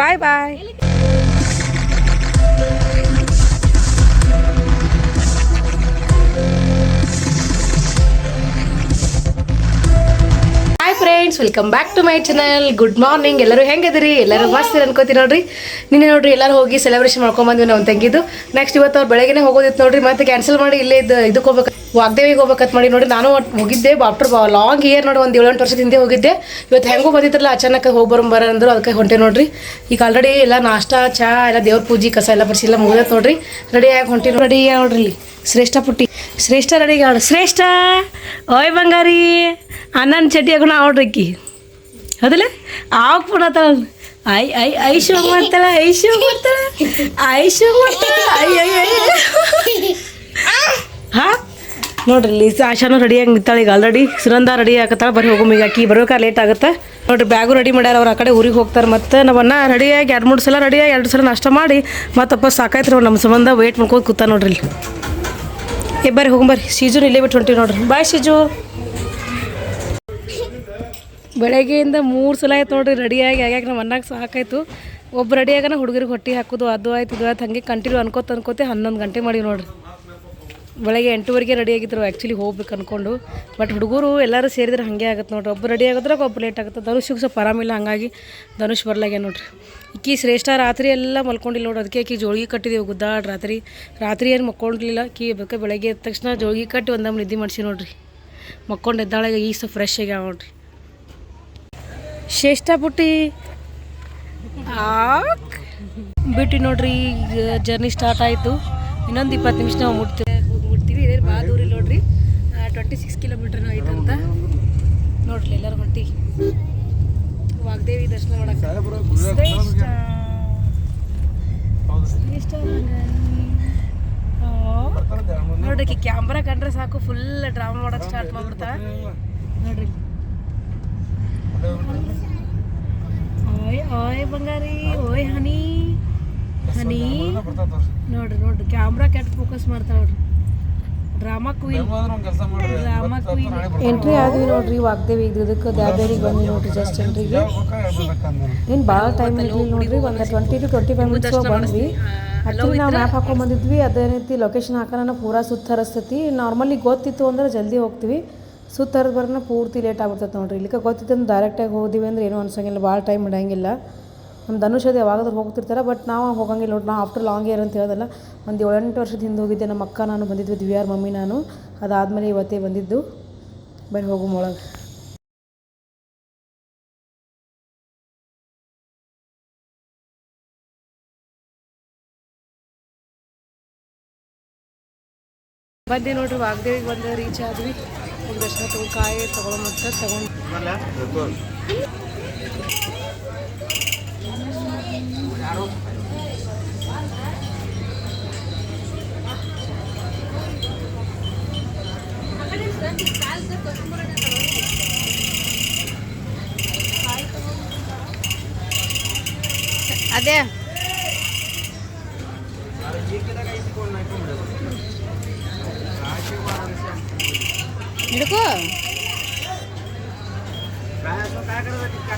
Bye bye. Hi friends, welcome back to my channel. Good morning. ಎಲ್ಲರೂ ಹೆಂಗದಿರಿ? ಎಲ್ಲರೂ ಮಸ್ತ್ ಅನ್ಕೋತೀನಿ ನೋಡ್ರಿ. ನಿನ್ನೆ ನೋಡ್ರಿ ಎಲ್ಲರೂ ಹೋಗಿ ಸೆಲೆಬ್ರೇಷನ್ ಮಾಡ್ಕೊಂಬಂದ್ವಿ ನಾವು ತಂಗಿದ್ದು. ನೆಕ್ಸ್ಟ್ ಇವತ್ತು ಅವ್ರು ಬೆಳಗ್ಗೆನೇ ಹೋಗೋದಿತ್ತು ನೋಡ್ರಿ, ಮತ್ತೆ ಕ್ಯಾನ್ಸಲ್ ಮಾಡಿ ಇಲ್ಲೇ ಇದಕ್ಕೆ ಹೋಗ್ಬೇಕು, ವಾಗ್ದೇವಿಗೆ ಹೋಗ್ಬೇಕಂತ ಮಾಡಿ ನೋಡಿ. ನಾನು ಹೋಗಿದ್ದೆ ಆಫ್ಟರ್ ಲಾಂಗ್ ಇಯರ್ ನೋಡಿ, ಒಂದು 7-8 ವರ್ಷದ ಹಿಂದೆ ಹೋಗಿದ್ದೆ. ಇವತ್ತು ಹೆಂಗೂ ಬಂದಿದ್ರಲ್ಲ ಅಚಾನಕ್ ಹೋಗ್ಬರ ಅಂದರು, ಅದಕ್ಕೆ ಹೊಂಟೆ ನೋಡ್ರಿ. ಈಗ ಆಲ್ರೆಡಿ ಎಲ್ಲ ನಾಷ್ಟಾ ಚಾ ಎಲ್ಲ ದೇವ್ರ ಪೂಜೆ ಕಸ ಎಲ್ಲ ಬರ್ಸಿ ಎಲ್ಲ ಮುಗಿದತ್ ನೋಡ್ರಿ. ರೆಡಿಯಾಗಿ ಹೊಂಟಿ ರೆಡಿ ನೋಡ್ರಿ. ಇಲ್ಲಿ ಶ್ರೇಷ್ಠ ಪುಟ್ಟಿ, ಶ್ರೇಷ್ಠ ರೆಡಿ ಆಡು. ಶ್ರೇಷ್ಠ ಓಯ್ ಬಂಗಾರಿ ಅನ್ನನ್ ಚಟ್ಟಿ ಹಾಕೋಣ ಆಡ್ರಿಕ್ಕಿ ಹೌದಲ್ಲ ಆವಾಗ ಪುಣತ ಐಶು ಮಾಡ್ತಾಳೆ, ಐಶು ಮಾಡ್ತಾಳೆ, ಐಶು ಮಾಡ್ತಾಳೆ. ಹಾಂ ನೋಡ್ರಿ ಇಲ್ಲಿ ಆಶಾನು ರೆಡಿಯಾಗಿ ನಿಂತಾಳೆ ಈಗ ಆಲ್ರೆಡಿ. ಸುನಂದ ರೆಡಿ ಆಗತ್ತಾಳೆ, ಬರೀ ಹೋಗು ಈಗ ಆಕಿ ಬರೋಕೆ ಲೇಟ್ ಆಗುತ್ತೆ ನೋಡ್ರಿ. ಬ್ಯಾಗು ರೆಡಿ ಮಾಡ್ಯಾರ ಅವ್ರು, ಆ ಕಡೆ ಊರಿಗೆ ಹೋಗ್ತಾರೆ. ಮತ್ತು ನಾವನ್ನ ರೆಡಿಯಾಗಿ 2-3 ಸಲ ರೆಡಿಯಾಗಿ 2 ಸಲ ನಾಷ್ಟ ಮಾಡಿ ಮತ್ತಪ್ಪ ಸಾಕಾಯ್ತು ನಮ್ಮ ಸಂಬಂಧ ವೇಟ್ ಮಾಡ್ಕೊಂಡು ಕೂತ ನೋಡ್ರಿ ಇಲ್ಲಿ. ಬರ್ರಿ ಹೋಗ್ಬರ್ರಿ. ಶೀಜುನ ಇಲ್ಲೇ ಬಿಟ್ಟು ಹೊಂಟಿವಿ ನೋಡ್ರಿ. ಬಾಯ್ ಶೀಜು. ಬೆಳಗ್ಗೆಯಿಂದ 3 ಸಲ ಆಯ್ತು ನೋಡ್ರಿ ರೆಡಿಯಾಗಿ ಆಗ್ಯಾಕ ನಮ್ಮ ಅನ್ನಾಗ ಸಾಕಾಯ್ತು. ಒಬ್ಬ ರೆಡಿಯಾಗನ ಹುಡುಗರಿಗೆ ಹೊಟ್ಟೆ ಹಾಕೋದು ಅದು ಆಯ್ತು ಇದು ಆಯ್ತು ಹಾಗೆ ಕಂಟಿನ್ಯೂ ಅನ್ಕೋತೆ 11 ಗಂಟೆ ಮಾಡಿ ನೋಡ್ರಿ. ಬೆಳಗ್ಗೆ 8 ರೆಡಿಯಾಗಿದ್ರು ಆ್ಯಕ್ಚುಲಿ ಹೋಗ್ಬೇಕು ಅಂದ್ಕೊಂಡು. ಬಟ್ ಹುಡುಗರು ಎಲ್ಲರೂ ಸೇರಿದ್ರೆ ಹಾಗೆ ಆಗುತ್ತೆ ನೋಡ್ರಿ. ಒಬ್ಬರು ರೆಡಿ ಆಗಿದ್ರೆ ಒಬ್ಬರು ಲೇಟ್ ಆಗುತ್ತೆ. ಧನುಷಿಗೆ ಸ್ವಲ್ಪ ಆರಾಮಿಲ್ಲ, ಹಾಗಾಗಿ ಧನುಷ್ ಬರ್ಲಾಗೆ ನೋಡ್ರಿ. ಈಕಿ ಶ್ರೇಷ್ಠ ರಾತ್ರಿ ಎಲ್ಲ ಮಲ್ಕೊಂಡಿಲ್ಲ ನೋಡ್ರಿ. ಅದಕ್ಕೆ ಆಕಿ ಜೋಳಿಗೆ ಕಟ್ಟಿದ್ದೀವಿ ಗುದ್ದಾಡ್ ರಾತ್ರಿ ಏನು ಮಕ್ಕೊಂಡಿಲ್ಲ. ಆಕಿ ಬೇಕಾ ಬೆಳಗ್ಗೆ ಎದ್ದ ತಕ್ಷಣ ಜೋಳಿಗೆ ಕಟ್ಟಿ ಒಂದಮ್ಮ ನಿದ್ದೆ ಮಾಡಿಸಿ ನೋಡ್ರಿ. ಮಕ್ಕೊಂಡು ಎದ್ದಾಳಾಗ ಈಗ ಸ್ವಲ್ಪ ಫ್ರೆಶ್ ಆಗ್ಯಾವ ನೋಡ್ರಿ. ಶ್ರೇಷ್ಠ ಪುಟ್ಟಿ ಬಿಟ್ಟು ನೋಡ್ರಿ. ಈಗ ಜರ್ನಿ ಸ್ಟಾರ್ಟ್ ಆಯಿತು. ಇನ್ನೊಂದು 20 ನಿಮಿಷ ನಾವು ಮುಟ್ತೀವಿ. ಇದೇ ಬಾದೂರಿ ನೋಡ್ರಿ. 26 ಕಿಲೋಮೀಟರ್ ಆಯ್ತಂತ ನೋಡ್ರಿ. ಎಲ್ಲರೂ ಹೊಂಟಿ ವಾಗ್ದೇವಿ ದರ್ಶನ ಮಾಡಕ್ಕೆ. ನೋಡ್ರಿ ಕ್ಯಾಮ್ರಾ ಕಂಡ್ರೆ ಸಾಕು ಫುಲ್ ಡ್ರಾಮಾ ಮಾಡೋಕೆ ಸ್ಟಾರ್ಟ್ ಮಾಡ್ಬಿಡ್ತಾಳೆ ನೋಡ್ರಿ. ಓಯ್ ಓಯ್ ಬಂಗಾರಿ, ಓಯ್ ಹನಿ ಹನಿ ನೋಡ್ರಿ. ಕ್ಯಾಮ್ರಾ ಕೆಟ್ಟ ಫೋಕಸ್ ಮಾಡ್ತಾಳೆ ನೋಡ್ರಿ. Drama queen. ಎಂಟ್ರಿ ಆದ್ವಿ ನೋಡ್ರಿ ವಾಗ್ದೇವಿ. ಇದಕ್ಕೆ ದ್ಯಾಬೇರಿಗೆ ಬಂದ್ವಿ ನೋಡ್ರಿ. ಜಸ್ಟ್ ಎಂಟ್ರಿಗೆ ಏನು ಭಾಳ ಟೈಮ್ ಇರಲಿಲ್ಲ ನೋಡ್ರಿ. ಒಂದು 20 to 25 ಮಿನಿಟ್ಸ್ ಬಂದ್ವಿ. ಆ್ಯಕ್ಚುಲಿ ನಾವು ಮ್ಯಾಪ್ ಹಾಕೊಂಡ್ಬಂದಿದ್ವಿ. ಅದೇ ರೀತಿ ಲೊಕೇಶನ್ ಹಾಕೋಣ ಪೂರಾ ಸುತ್ತರಿಸ್ತೈತಿ. ನಾರ್ಮಲಿ ಗೊತ್ತಿತ್ತು ಅಂದ್ರೆ ಜಲ್ದಿ ಹೋಗ್ತೀವಿ. ಸುತ್ತರಿದ್ ಬರೋಣ ಪೂರ್ತಿ ಲೇಟ್ ಆಗ್ಬಿಡ್ತೈತೆ ನೋಡ್ರಿ. ಇಲ್ಲಿಗೆ ಗೊತ್ತಿತ್ತು ಅಂದ್ರೆ ಡೈರೆಕ್ಟಾಗಿ ಹೋದಿವಿ ಅಂದ್ರೆ ಏನೂ ಅನ್ಸಂಗಿಲ್ಲ, ಭಾಳ ಟೈಮ್ ಹಿಡಿಯಂಗಿಲ್ಲ. ನಮ್ಮ ಧನುಷ್ ಅದು ಯಾವಾಗಾದ್ರೂ ಹೋಗ್ತಿರ್ತಾರೆ, ಬಟ್ ನಾವು ಹೋಗಂಗಿಲ್ಲ ನೋಡ್ರಿ. ನಾವು ಆಫ್ಟರ್ ಲಾಂಗ್ ಇಯರ್ ಅಂತ ಹೇಳೋದಲ್ಲ, ಒಂದು 7-8 ವರ್ಷದ ಹಿಂದೆ ಹೋಗಿದ್ದೆ. ನಮ್ಮ ಅಕ್ಕ ನಾನು ಬಂದಿದ್ವಿ, ದಿವ್ಯಾರ ಮಮ್ಮಿ ನಾನು. ಅದಾದಮೇಲೆ ಇವತ್ತೇ ಬಂದಿದ್ದು. ಬರೀ ಹೋಗು ಒಳಗೆ. ಬಂದೆ ನೋಡ್ರಿ ವಾಗ್ದೇವಿಗೆ ಬಂದು ರೀಚ್ ಆದ್ವಿ. ಒಂದು ದರ್ಶನ ತೊಗೊಂಡು ಕಾಯಿ ತೊಗೊಳಮಂತ ತೊಗೊಂಡು ಅದೇ ಹಿಡ್ಕೋ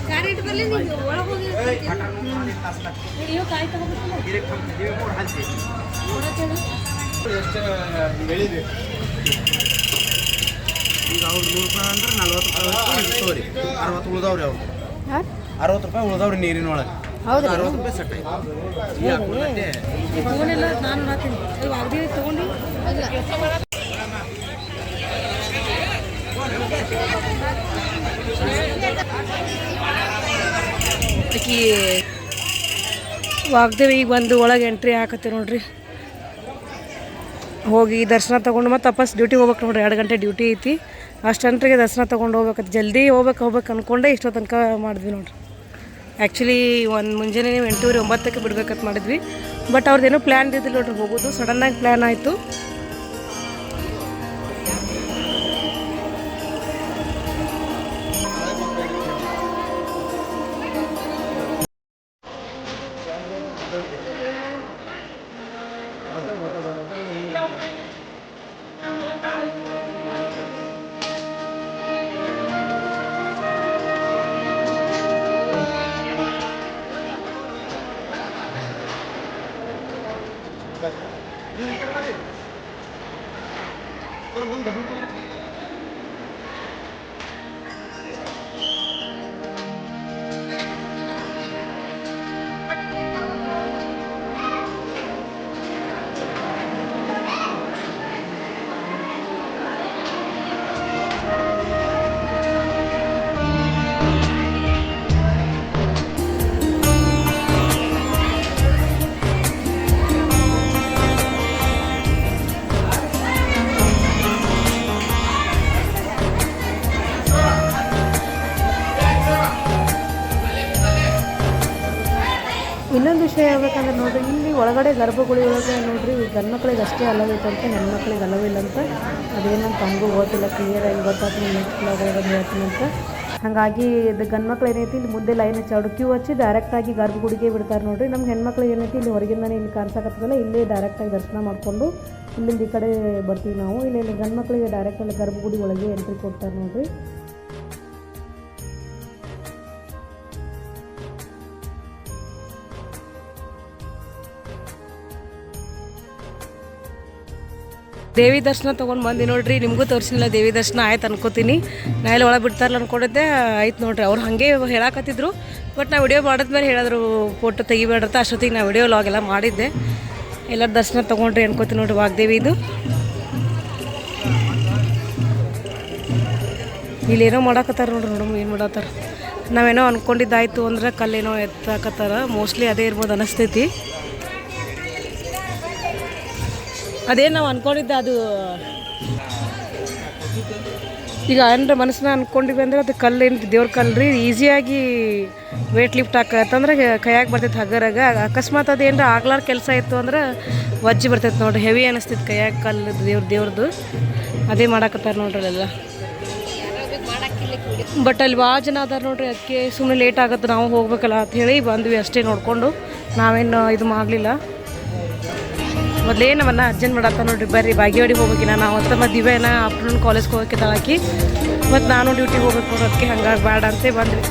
ಕಾಯಿ ಬರಲಿ. ನೀವು ಒಳಗೆ ಹೋಗಿ ಕಾಯಿ ತಗೋಬೇಕು. ಈಗ ಅವ್ರು 100 ರೂಪಾಯಿ ಅಂದ್ರೆ 40 ರೂಪಾಯಿ ತೋರಿ. 60 ಉಳ್ದವ್ರಿ ಅವ್ರು. 60 ರೂಪಾಯಿ ಉಳ್ದವ್ರಿ ನೀರಿನ ಒಳಗೆ. ಹೌದು, 60 ರೂಪಾಯಿ ಸೆಟ್ ಆಯ್ತು. ತಗೊಂಡಿಲ್ಲ ನಾನು ಹಾಕ್ತೀನಿ. ವಾಗ್ದೇವಿ ತಗೊಂಡು ಆಕಿ ವಾಗ್ದೇವಿಗೆ ಬಂದು ಒಳಗೆ ಎಂಟ್ರಿ ಹಾಕತ್ತೆ ನೋಡ್ರಿ. ಹೋಗಿ ದರ್ಶನ ತೊಗೊಂಡು ಮತ್ತೆ ವಾಪಸ್ ಡ್ಯೂಟಿಗೆ ಹೋಗ್ಬೇಕು ನೋಡ್ರಿ. 2 ಗಂಟೆ ಡ್ಯೂಟಿ ಐತಿ. ಅಷ್ಟಂಟ್ರಿಗೆ ದರ್ಶನ ತೊಗೊಂಡು ಹೋಗ್ಬೇಕಂತ ಜಲ್ದಿ ಹೋಗ್ಬೇಕು ಅಂದ್ಕೊಂಡೆ ಇಷ್ಟೋ ತನಕ ಮಾಡಿದ್ವಿ ನೋಡ್ರಿ. ಆ್ಯಕ್ಚುಲಿ ಒಂದು ಮುಂಜಾನೆ 8-9ಕ್ಕೆ ಬಿಡ್ಬೇಕಂತ ಮಾಡಿದ್ವಿ. ಬಟ್ ಅವ್ರದ್ದೇನೋ ಪ್ಲ್ಯಾನ್ ಇದ್ದಿಲ್ಲ ನೋಡ್ರಿ ಹೋಗೋದು. ಸಡನ್ನಾಗಿ ಪ್ಲ್ಯಾನ್ ಆಯಿತು. ಇನ್ನೊಂದು ವಿಷಯ ಹೇಳ್ಬೇಕಂದ್ರೆ ನೋಡ್ರಿ, ಇಲ್ಲಿ ಒಳಗಡೆ ಗರ್ಭಗುಡಿ ಒಳಗೆ ನೋಡ್ರಿ ಗಂಡು ಮಕ್ಳಿಗೆ ಅಷ್ಟೇ ಅಲ್ಲವೈತಂತೆ, ಹೆಣ್ಣು ಮಕ್ಳಿಗೆ ಅಲ್ಲವಿಲ್ಲ ಅಂತ. ಅದೇನಂತ ಹಂಗೂ ಗೊತ್ತಿಲ್ಲ, ಕ್ಲಿಯರಾಗಿ ಗೊತ್ತಾಗ್ತದೆ, ನೆಕ್ಸ್ಟ್ ಒಳಗಡೆ ಬಂದು ಹೇಳ್ತೀನಿ ಅಂತ. ಹಾಗಾಗಿ ಇದು ಗಂಡು ಮಕ್ಳು ಏನೈತಿ ಇಲ್ಲಿ ಮುಂದೆ ಲೈನ್ ಹಚ್ಚಿ ಕ್ಯೂ ಹಚ್ಚಿ ಡೈರೆಕ್ಟಾಗಿ ಗರ್ಭಗುಡಿಗೆ ಬಿಡ್ತಾರೆ ನೋಡ್ರಿ. ನಮ್ಮ ಹೆಣ್ಮಕ್ಳು ಏನೈತಿ ಇಲ್ಲಿ ಹೊರಗಿಂದನೇ ಇಲ್ಲಿ ಕಾಣಿಸಕತ್ತದಲ್ಲ, ಇಲ್ಲೇ ಡೈರೆಕ್ಟಾಗಿ ದರ್ಶನ ಮಾಡಿಕೊಂಡು ಇಲ್ಲಿಂದ ಈ ಕಡೆ ಬರ್ತೀವಿ ನಾವು. ಇಲ್ಲಿ ಗಂಡು ಮಕ್ಳಿಗೆ ಡೈರೆಕ್ಟಲ್ಲಿ ಗರ್ಭಗುಡಿ ಒಳಗೆ ಎಂಟ್ರಿ ಕೊಡ್ತಾರೆ ನೋಡ್ರಿ. ದೇವಿ ದರ್ಶನ ತೊಗೊಂಡು ಬಂದು ನೋಡ್ರಿ, ನಿಮಗೂ ತೋರಿಸಿಲ್ಲ ದೇವಿ ದರ್ಶನ ಆಯ್ತು ಅನ್ಕೋತೀನಿ. ನಾ ಇಲ್ಲಿ ಒಳಗೆ ಬಿಡ್ತಾರಲ್ಲ ಅನ್ಕೊಂಡಿದ್ದೆ, ಆಯ್ತು ನೋಡ್ರಿ. ಅವ್ರು ಹಾಗೆ ಹೇಳಾಕತ್ತಿದ್ರು, ಬಟ್ ನಾ ವಿಡಿಯೋ ಮಾಡಿದ್ಮೇಲೆ ಹೇಳಿದ್ರು ಫೋಟೋ ತೆಗಿಬೇಡ್ರತ್ತ. ಅಷ್ಟೊತ್ತಿಗೆ ನಾ ವಿಡಿಯೋ ಲಾಗ್ ಎಲ್ಲ ಮಾಡಿದ್ದೆ. ಎಲ್ಲರ ದರ್ಶನ ತೊಗೊಂಡ್ರಿ ಅನ್ಕೋತೀನಿ ನೋಡ್ರಿ ವಾಗ್ದೇವಿದು. ಇಲ್ಲೇನೋ ಮಾಡಾಕತ್ತಾರ ನೋಡ್ರಿ, ನೋಡಮ್ಮ ಏನು ಮಾಡತ್ತಾರ. ನಾವೇನೋ ಅಂದ್ಕೊಂಡಿದ್ದಾಯ್ತು ಅಂದ್ರೆ ಕಲ್ಲೇನೋ ಎತ್ತಾಕತ್ತಾರ, ಮೋಸ್ಟ್ಲಿ ಅದೇ ಇರ್ಬೋದು ಅನಿಸ್ತೈತಿ. ಅದೇನು ನಾವು ಅಂದ್ಕೊಂಡಿದ್ದೆ ಅದು ಈಗ ಅಂದ್ರೆ ಮನಸ್ಸನ್ನ ಅಂದ್ಕೊಂಡಿವಿ ಅಂದ್ರೆ ಅದು ಕಲ್ಲೇನು ದೇವ್ರ ಕಲ್ರಿ, ಈಸಿಯಾಗಿ ವೇಟ್ ಲಿಫ್ಟ್ ಹಾಕತ್ತಂದ್ರೆ ಕೈಯಾಗಿ ಬರ್ತೈತೆ ಹಗರಾಗ. ಅಕಸ್ಮಾತ್ ಅದೇನು ಆಗ್ಲಾರ ಕೆಲಸ ಇತ್ತು ಅಂದ್ರೆ ವಜ್ಜಿ ಬರ್ತೈತೆ ನೋಡ್ರಿ, ಹೆವಿ ಅನಿಸ್ತೈತೆ ಕೈಯಾಗ ಕಲ್ಲು ದೇವ್ರದ್ದು. ಅದೇ ಮಾಡಾಕತ್ತಾರ ನೋಡ್ರಿ ಅಲ್ಲೆಲ್ಲ. ಬಟ್ ಅಲ್ಲಿ ಭಾಳ ಜನ ಅದಾರ ನೋಡ್ರಿ, ಅದಕ್ಕೆ ಸುಮ್ಮನೆ ಲೇಟ್ ಆಗುತ್ತೆ, ನಾವು ಹೋಗ್ಬೇಕಲ್ಲ ಅಂತ ಹೇಳಿ ಬಂದ್ವಿ ಅಷ್ಟೇ ನೋಡಿಕೊಂಡು. ನಾವೇನು ಇದು ಮಾಡಲಿಲ್ಲ. ಮೊದಲೇ ನಮ್ಮನ್ನ ಅರ್ಜೆಂಟ್ ಮಾಡತ್ತ ನೋಡ್ರಿ, ಬರ್ರಿ ಬಾಗೇವಾಡಿ ಹೋಗ್ಬೇಕಿನ ನಾವು ಅಂತ. ಮತ್ತು ದಿವ್ಯನ ಆಫ್ಟರ್ನೂನ್ ಕಾಲೇಜ್ಗೆ ಹೋಗೋಕೆ ಹಾಕಿ, ಮತ್ತು ನಾನು ಡ್ಯೂಟಿಗೆ ಹೋಗ್ಬೇಕು ನೋಡೋದಕ್ಕೆ, ಹಂಗಾಗಿ ಬೇಡ ಅಂತ ಬಂದ್ವಿ.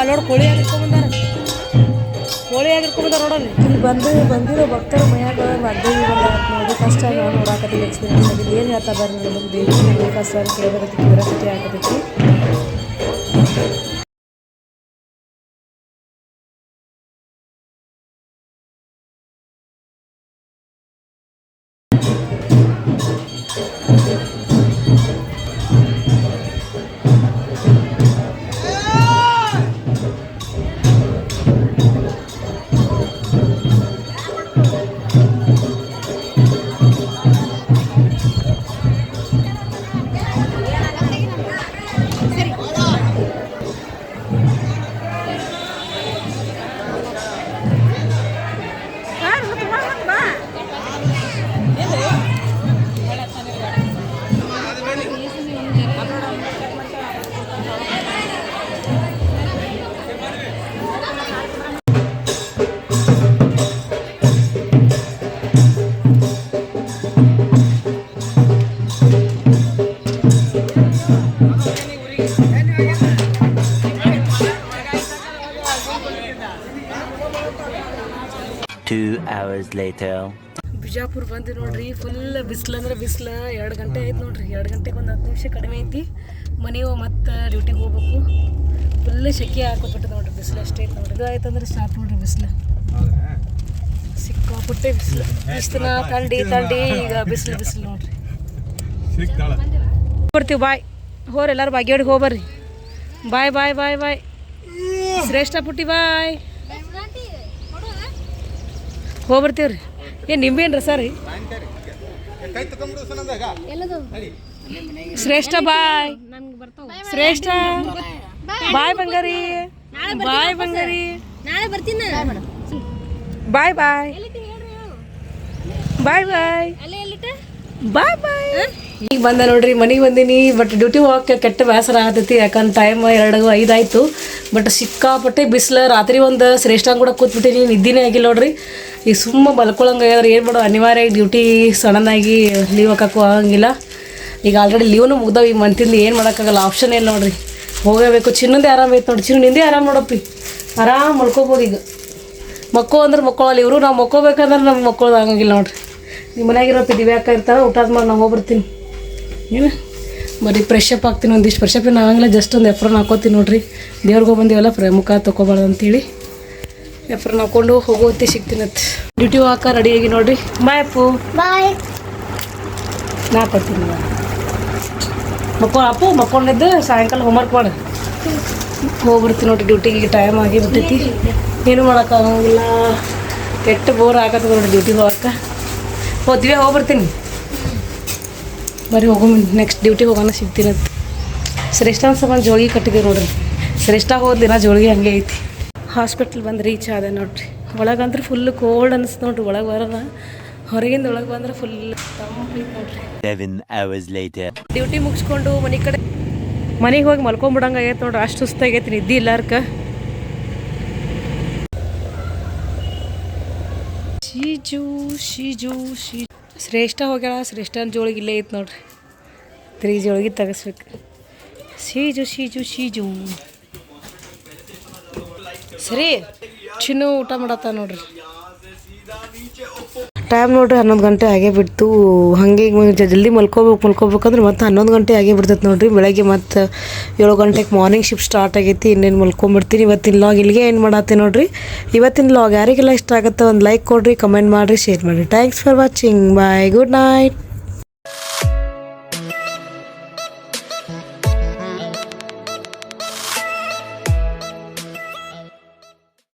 ನೋಡಿ ಕೋಳಿ ಆಗಿರ್ಕೊಂಬಂದಾರ, ಕೋಳಿ ಆಗಿರ್ಕೊಂಬಂದಾರ ನೋಡೋಣ. ಇಲ್ಲಿ ಬಂದಿರೋ ಭಕ್ತರು ಮೈಯಾಗ ವಾಗ್ದೇವಿ ಬಂದಾರ ನೋಡಿ. ಫಸ್ಟ್ ಆಗಿ ನಾವು ನೋಡಾಕತ್ತೀವಿ ಎಕ್ಸ್ಪೀರಿಯನ್ಸ್ ಆಗಿದೆ. ಏನು ಹೇಳ್ತಾ ಬರ್ರಿ ನಮಗೆ ದೇವಿ ನಮಗೆ ಫಸ್ಟ್ ಆಗಿ ಕೇಳೋದಕ್ಕೆ ಕ್ಯೂರಿಯಾಸಿಟಿ ಆಗತೈತಿ. ಬಿಜಾಪುರ ಬಂದು ನೋಡ್ರಿ, ಫುಲ್ ಬಿಸಿಲು ಅಂದ್ರೆ ಬಿಸಿಲು. 2 ಗಂಟೆ ಆಯ್ತು ನೋಡ್ರಿ, 2 ಗಂಟೆಗೆ ಒಂದು 10 ನಿಮಿಷ ಕಡಿಮೆ ಐತಿ. ಮನೆಯೋ ಮತ್ತೆ ಡ್ಯೂಟಿಗೆ ಹೋಗ್ಬೇಕು. ಫುಲ್ ಶೆಕೆ ಹಾಕೋಬಿಟ್ಟು ನೋಡ್ರಿ, ಬಿಸಿಲು ಅಷ್ಟೇ ಐತೆ ನೋಡ್ರಿ. ಇದು ಆಯ್ತು ಅಂದ್ರೆ ಸ್ಟಾರ್ಟ್ ನೋಡ್ರಿ ಬಿಸಿಲು, ಸಿಕ್ಕಾಪುಟ್ಟೆ ಬಿಸಿಲು. ಇಷ್ಟು ದಿನ ಥಂಡಿ ಈಗ ಬಿಸಿಲು ನೋಡ್ರಿ. ಬರ್ತೀವಿ ಬಾಯ್, ಹೋರಿ ಎಲ್ಲರೂ ಬಾಗೇವಾಡಿಗೆ ಹೋಗ್ಬರ್ರಿ. ಬಾಯ್ ಬಾಯ್ ಬಾಯ್ ಬಾಯ್ ಶ್ರೇಷ್ಠ ಪುಟ್ಟಿ ಬಾಯ್. ಹೋಗ್ಬರ್ತೀವ್ರಿ. ಏನು ನಿಂಬೇನು ರಸ ರೀ? ಶ್ರೇಷ್ಠ ಬಾಯ್, ಶ್ರೇಷ್ಠ ಬಾಯ್ ಬಂಗಾರಿ, ಬಾಯ್ ಬಂಗಾರಿ. ನಾಳೆ ಬರ್ತೀನಿ ಬಾಯ್ ಬಾಯ್ ಬಾಯ್ ಬಾಯ್ ಅಲ್ಲೇ ಎಲ್ಲಿಟ್ಟ ಬಾಯ್ ಬಾಯ್. ಈಗ ಬಂದ ನೋಡ್ರಿ, ಮನೆಗೆ ಬಂದೀನಿ. ಬಟ್ ಡ್ಯೂಟಿ ಹೋಗಕ್ಕೆ ಕೆಟ್ಟ ಬೇಸರ ಆಗತೈತಿ. ಯಾಕಂದ್ರೆ ಟೈಮ್ 2:05 ಆಯಿತು. ಬಟ್ ಸಿಕ್ಕಾಪಟ್ಟೆ ಬಿಸಿಲು. ರಾತ್ರಿ ಒಂದು ಶ್ರೇಷ್ಠ ಕೂಡ ಕೂತ್ಬಿಟ್ಟಿನಿ, ನಿದ್ದಿನೇ ಆಗಿಲ್ಲ ನೋಡ್ರಿ. ಈಗ ಸುಮ್ಮ ಮಲ್ಕೊಳಂಗೆ ಆಗ್ಯಾದ್ರೆ ಏನು ಮಾಡೋ, ಅನಿವಾರ್ಯ ಡ್ಯೂಟಿ ಸಡನ್ನಾಗಿ ಲೀವ್ ಹಾಕಕ್ಕೂ ಆಗಂಗಿಲ್ಲ. ಈಗ ಆಲ್ರೆಡಿ ಲೀವ್ನು ಮುಗ್ದಾವ ಈ ಮಂತಿಂದ. ಏನು ಮಾಡೋಕ್ಕಾಗಲ್ಲ, ಆಪ್ಷನ್ ಇಲ್ಲ ನೋಡ್ರಿ, ಹೋಗಬೇಕು. ಚಿನ್ನಂದೇ ಆರಾಮ ಐತೆ ನೋಡಿ. ಚಿನ್ನ ನಿಂದೇ ಆರಾಮ ನೋಡಪ್ಪಿ, ಆರಾಮ್ ಮಲ್ಕೋಬೋದು. ಈಗ ಮಕ್ಕೋ ಅಂದ್ರೆ ಮಕ್ಕಳಲ್ಲಿ ಇವರು, ನಾವು ಮಕ್ಕೋಬೇಕಂದ್ರೆ ನಮ್ಗೆ ಮಕ್ಕಳದು ಆಗಂಗಿಲ್ಲ ನೋಡ್ರಿ. ನಿಮ್ಮ ಮನೆಯಾಗಿರೋ ದಿವ್ಯಾಕ ಇರ್ತಾರೆ, ಊಟದ ಮಾಡಿ ನಾವು ಹೋಗ್ಬಿಡ್ತೀನಿ. ಏನು ಬರೀ ಫ್ರೆಶಪ್ ಆಗ್ತೀನಿ. ಒಂದಿಷ್ಟು ಫ್ರೆಶಪ್ ಏನು ಆಗಂಗಿಲ್ಲ, ಜಸ್ಟ್ ಒಂದು ಎಫ್ರನ್ ಹಾಕೋತೀನಿ ನೋಡ್ರಿ. ದೇವ್ರಿಗೆ ಹೋಗಿ ಬಂದೀವಲ್ಲ, ಮುಖ ತೊಗೊಬಾರ್ದು ಅಂತೇಳಿ ಎಫ್ರನ್ ಹಾಕ್ಕೊಂಡು ಹೋಗೋತಿ ಸಿಗ್ತೀನತ್. ಡ್ಯೂಟಿ ಹೋಗಕ್ಕೆ ರೆಡಿಯಾಗಿ ನೋಡ್ರಿ. ಬಾಯ್ ಅಪ್ಪು, ಬಾಯ್. ನಾ ಕೊಡ್ತೀನಿ. ಅಪ್ಪು ಮಕ್ಕೊಂಡಿದ್ದು ಸಾಯಂಕಾಲ ಹೋಮ್ವರ್ಕ್ ಮಾಡಿ ಹೋಗ್ಬಿಡ್ತೀನಿ ನೋಡ್ರಿ. ಡ್ಯೂಟಿಗೆ ಟೈಮ್ ಆಗಿ ಬಿಟ್ಟೈತಿ, ಏನು ಮಾಡೋಕ್ಕಾಗಂಗಿಲ್ಲ. ಕೆಟ್ಟ ಬೋರ್ ಆಗತ್ತೆ ನೋಡ್ರಿ ಡ್ಯೂಟಿಗೆ ಹೋಗಕ್ಕೆ. ಹೋದ್ವಿ ಹೋಗ್ಬಿಡ್ತೀನಿ. ಬರೀ ಹೋಗೋಣ, ನೆಕ್ಸ್ಟ್ ಡ್ಯೂಟಿಗೆ ಹೋಗೋಣ ಸಿಗ್ತೀನಿ. ಶ್ರೇಷ್ಠನ ಸಂಬಂಧ ಜೋಳಿಗೆ ಕಟ್ಟಿದ್ದೀವಿ ನೋಡ್ರಿ. ಶ್ರೇಷ್ಠ ಹೋದ ದಿನ ಜೋಳಿಗೆ ಹಂಗೆ ಐತಿ. ಹಾಸ್ಪಿಟ್ಲ್ ಬಂದು ರೀಚ್ ಆದೆ ನೋಡ್ರಿ. ಒಳಗಂದ್ರೆ ಫುಲ್ ಕೋಲ್ಡ್ ಅನಿಸ್ತು ನೋಡ್ರಿ. ಒಳಗೆ ಬರೋಣ, ಹೊರಗಿಂದ ಒಳಗೆ ಬಂದ್ರೆ ಫುಲ್ ತಂಪೈತಿ ನೋಡ್ರಿ. 7 hours later. ಡ್ಯೂಟಿ ಮುಗಿಸ್ಕೊಂಡು ಮನೆಗೆ ಹೋಗಿ ಮಲ್ಕೊಂಬಿಡಂಗೆ ಆಗೈತೆ ನೋಡ್ರಿ. ಅಷ್ಟು ಸುಸ್ತಾಗೈತಿ, ನಿದ್ದೆ ಇಲ್ಲಾರ್ಕ. ಶೀಜು ಶ್ರೇಷ್ಠ ಹೋಗ್ಯಾಳ. ಶ್ರೇಷ್ಠನ ಜೋಳಿಗೆ ಇಲ್ಲೇ ಐತೆ ನೋಡ್ರಿ. 3 ಜೋಳಿಗೆ ತೆಗಿಸ್ಬೇಕು. ಶೀಜು ಸರಿ. ಚಿನ್ನು ಊಟ ಮಾಡತ್ತ ನೋಡ್ರಿ. ಟೈಮ್ ನೋಡ್ರಿ 11 ಗಂಟೆ ಆಗೇ ಬಿಡ್ತು. ಹಾಗೆ ಜಲ್ದಿ ಮಲ್ಕೋಬೇಕಂದ್ರೆ ಮತ್ತೆ 11 ಗಂಟೆ ಆಗೇ ಬಿಡ್ತೈತೆ ನೋಡ್ರಿ. ಬೆಳಗ್ಗೆ ಮತ್ತು 7 ಗಂಟೆಗೆ ಮಾರ್ನಿಂಗ್ ಶಿಫ್ಟ್ ಸ್ಟಾರ್ಟ್ ಆಗೈತಿ. ಇನ್ನೇನು ಮಲ್ಕೊಂಬಿಡ್ತೀನಿ. ಇವತ್ತಿನ ಲಾಗ್ ಇಲ್ಲಿಗೆ ಏನು ಮಾಡತ್ತೆ ನೋಡ್ರಿ. ಇವತ್ತಿನ ಲಾಗ್ ಯಾರಿಗೆಲ್ಲ ಇಷ್ಟ ಆಗುತ್ತೆ ಒಂದು ಲೈಕ್ ಕೊಡ್ರಿ, ಕಮೆಂಟ್ ಮಾಡಿರಿ, ಶೇರ್ ಮಾಡಿರಿ. Thanks for watching. Bye, good night.